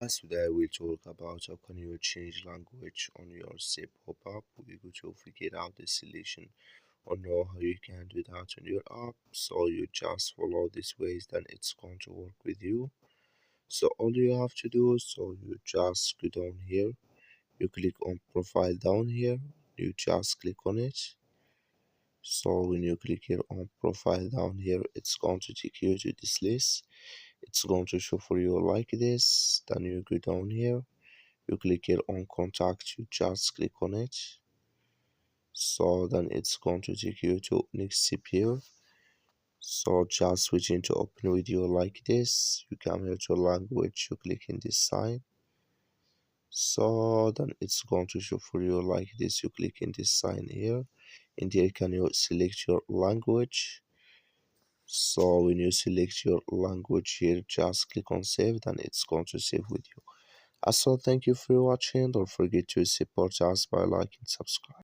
Today we'll talk about how can you change language on your StubHub app. We're going to figure out the solution or know how you can do that on your app. So you just follow these ways, then it's going to work with you. So all you have to do, so you just go down here, you click on profile down here, you just click on it. So when you click here on profile down here, it's going to take you to this list. It's going to show for you like this. Then you go down here, you click here on contact, you just click on it. So then it's going to take you to next step here. So just switching to open video like this. You come here to language, you click in this sign. So then it's going to show for you like this. You click in this sign here, and here can you select your language. So when you select your language here, just click on save, then it's going to save with you. Also, thank you for watching. Don't forget to support us by liking, subscribe.